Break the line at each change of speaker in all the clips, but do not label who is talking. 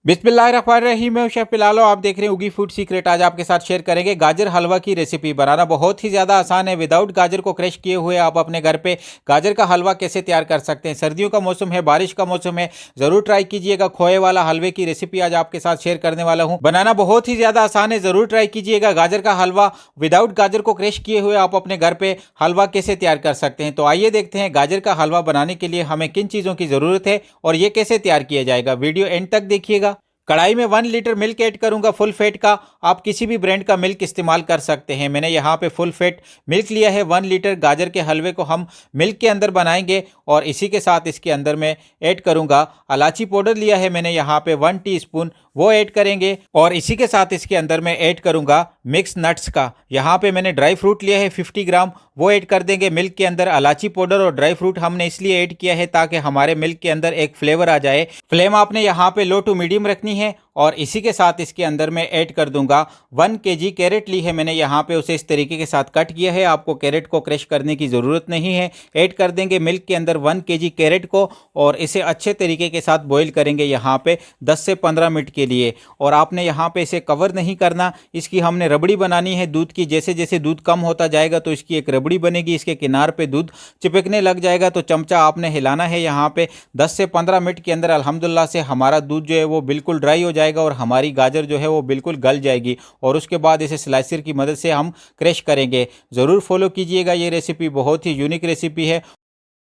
बिस्मिल्लाहिर्रहमानिर्रहीम। मैं शेफ बिलाल, आप देख रहे हैं उगी फूड सीक्रेट। आज आपके साथ शेयर करेंगे गाजर हलवा की रेसिपी। बनाना बहुत ही ज़्यादा आसान है। विदाउट गाजर को क्रश किए हुए आप अपने घर पे गाजर का हलवा कैसे तैयार कर सकते हैं। सर्दियों का मौसम है, बारिश का मौसम है, ज़रूर ट्राई कीजिएगा। खोए वाला हलवे की रेसिपी आज आपके साथ शेयर करने वाला हूँ। बनाना बहुत ही ज़्यादा आसान है, ज़रूर ट्राई कीजिएगा। गाजर का हलवा विदाउट गाजर को क्रश किए हुए आप अपने घर पे हलवा कैसे तैयार कर सकते हैं। तो आइए देखते हैं गाजर का हलवा बनाने के लिए हमें किन चीज़ों की ज़रूरत है और ये कैसे तैयार किया जाएगा। वीडियो एंड तक देखिएगा। कढ़ाई में 1 लीटर मिल्क ऐड करूंगा, फुल फैट का। आप किसी भी ब्रांड का मिल्क इस्तेमाल कर सकते हैं। मैंने यहाँ पे फुल फैट मिल्क लिया है। 1 लीटर गाजर के हलवे को हम मिल्क के अंदर बनाएंगे और इसी के साथ इसके अंदर मैं ऐड करूंगा इलायची पाउडर लिया है मैंने यहाँ पे 1 टीस्पून, वो ऐड करेंगे। और इसी के साथ इसके अंदर मैं ऐड करूंगा मिक्स नट्स का। यहाँ पे मैंने ड्राई फ्रूट लिया है 50 ग्राम, वो ऐड कर देंगे मिल्क के अंदर। इलायची पाउडर और ड्राई फ्रूट हमने इसलिए ऐड किया है ताकि हमारे मिल्क के अंदर एक फ्लेवर आ जाए। फ्लेम आपने यहाँ पे लो टू मीडियम रखनी है। और इसी के साथ इसके अंदर मैं ऐड कर दूंगा 1 केजी कैरेट ली है मैंने यहाँ पे, उसे इस तरीके के साथ कट किया है। आपको कैरेट को क्रश करने की ज़रूरत नहीं है। ऐड कर देंगे मिल्क के अंदर 1 केजी कैरेट को और इसे अच्छे तरीके के साथ बॉईल करेंगे यहाँ पे 10 से 15 मिनट के लिए। और आपने यहाँ पे इसे कवर नहीं करना, इसकी हमने रबड़ी बनानी है दूध की। जैसे जैसे दूध कम होता जाएगा तो इसकी एक रबड़ी बनेगी, इसके किनार पे दूध चिपकने लग जाएगा तो चमचा आपने हिलाना है यहाँ पे। 10 से 15 मिनट के अंदर अल्हम्दुलिल्लाह से हमारा दूध जो है वो बिल्कुल ड्राई हो जाएगा और हमारी गाजर जो है वो बिल्कुल गल जाएगी। और उसके बाद इसे स्लाइसर की मदद से हम क्रश करेंगे। ज़रूर फॉलो कीजिएगा, ये रेसिपी बहुत ही यूनिक रेसिपी है।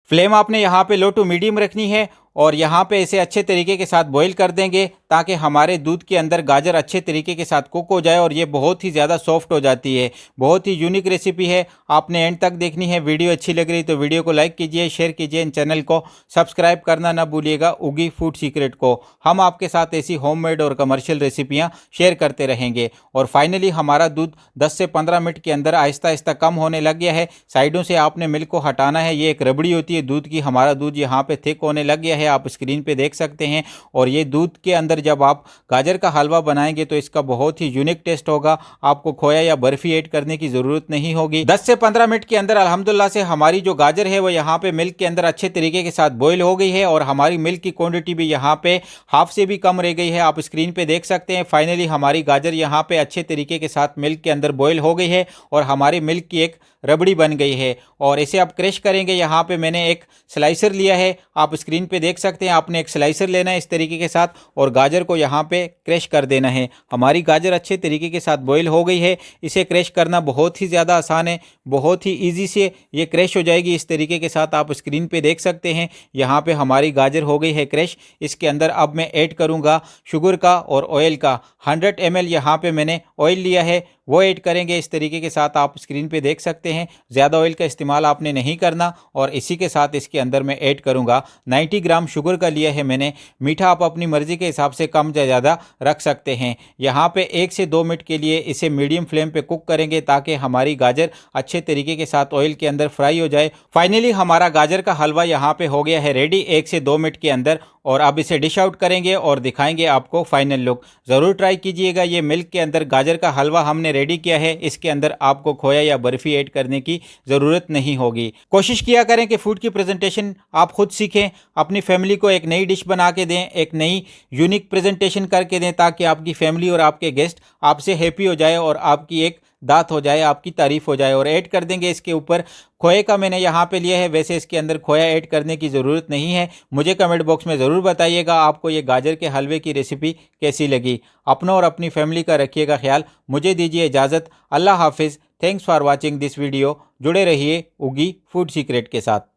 फ्लेम आपने यहाँ पे लो टू मीडियम रखनी है और यहाँ पे इसे अच्छे तरीके के साथ बॉईल कर देंगे ताकि हमारे दूध के अंदर गाजर अच्छे तरीके के साथ कुक हो जाए और ये बहुत ही ज़्यादा सॉफ्ट हो जाती है। बहुत ही यूनिक रेसिपी है, आपने एंड तक देखनी है। वीडियो अच्छी लग रही तो वीडियो को लाइक कीजिए, शेयर कीजिए, चैनल को सब्सक्राइब करना ना भूलिएगा उगी फूड सीक्रेट को। हम आपके साथ ऐसी होममेड और कमर्शियल रेसिपियाँ शेयर करते रहेंगे। और फाइनली हमारा दूध 10 से 15 मिनट के अंदर आहिस्ता आहिस्ता कम होने लग गया है। साइडों से आपने मिल्क को हटाना है, ये एक रबड़ी होती है दूध की। हमारा दूध यहाँ पे थिक होने लग गया है, आप स्क्रीन पे देख सकते हैं। और ये दूध के अंदर जब आप गाजर का हलवा बनाएंगे तो इसका बहुत ही यूनिक टेस्ट होगा। आपको खोया या बर्फी ऐड करने की ज़रूरत नहीं होगी। 10 से 15 मिनट के अंदर अल्हम्दुलिल्लाह से हमारी जो गाजर है वो यहाँ पे मिल्क के अंदर अच्छे तरीके के साथ बॉईल हो गई है। और हमारी मिल्क की क्वांटिटी भी यहाँ पे हाफ से भी कम रह गई है, आप स्क्रीन पे देख सकते हैं। फाइनली हमारी गाजर यहाँ पे अच्छे तरीके के साथ मिल्क के अंदर बॉईल हो गई है और हमारी मिल्क की एक रबड़ी बन गई है। और इसे आप क्रश करेंगे। यहाँ पे मैंने एक स्लाइसर लिया है, आप स्क्रीन पे देख सकते हैं। आपने एक स्लाइसर लेना है इस तरीके के साथ और गाजर को यहाँ पे क्रश कर देना है। हमारी गाजर अच्छे तरीके के साथ बॉईल हो गई है। इसे क्रश करना बहुत ही ज़्यादा आसान है, बहुत ही ईजी से ये क्रश हो जाएगी। इस तरीके के साथ आप स्क्रीन पे देख सकते हैं। यहाँ पे हमारी गाजर हो गई है क्रश। इसके अंदर अब मैं ऐड करूँगा शुगर का और ऑयल का। 100 ml यहाँ पे मैंने ऑयल लिया है, वो ऐड करेंगे इस तरीके के साथ, आप स्क्रीन पे देख सकते हैं। ज़्यादा ऑयल का इस्तेमाल आपने नहीं करना। और इसी के साथ इसके अंदर मैं ऐड करूँगा 90 ग्राम शुगर का लिया है मैंने। मीठा आप अपनी मर्ज़ी के हिसाब से कम या ज़्यादा रख सकते हैं। यहाँ पे 1 से 2 मिनट के लिए इसे मीडियम फ्लेम पे कुक करेंगे ताकि हमारी गाजर अच्छे तरीके के साथ ऑयल के अंदर फ्राई हो जाए। फाइनली हमारा गाजर का हलवा यहाँ पे हो गया है रेडी 1 से 2 मिनट के अंदर। और अब इसे डिश आउट करेंगे और दिखाएंगे आपको फाइनल लुक। ज़रूर ट्राई कीजिएगा। ये मिल्क के अंदर गाजर का हलवा हमने रेडी किया है। इसके अंदर आपको खोया या बर्फ़ी ऐड करने की ज़रूरत नहीं होगी। कोशिश किया करें कि फूड की प्रेजेंटेशन आप खुद सीखें, अपनी फैमिली को एक नई डिश बना के दें, एक नई यूनिक प्रेजेंटेशन करके दें ताकि आपकी फैमिली और आपके गेस्ट आपसे हैप्पी हो जाए और आपकी एक दात हो जाए, आपकी तारीफ हो जाए। और ऐड कर देंगे इसके ऊपर खोए का मैंने यहाँ पे लिया है। वैसे इसके अंदर खोया ऐड करने की ज़रूरत नहीं है। मुझे कमेंट बॉक्स में ज़रूर बताइएगा आपको ये गाजर के हलवे की रेसिपी कैसी लगी। अपना और अपनी फैमिली का रखिएगा ख्याल। मुझे दीजिए इजाज़त। अल्लाह हाफिज़। Thanks for watching this video. जुड़े रहिए उगी फूड सीक्रेट के साथ।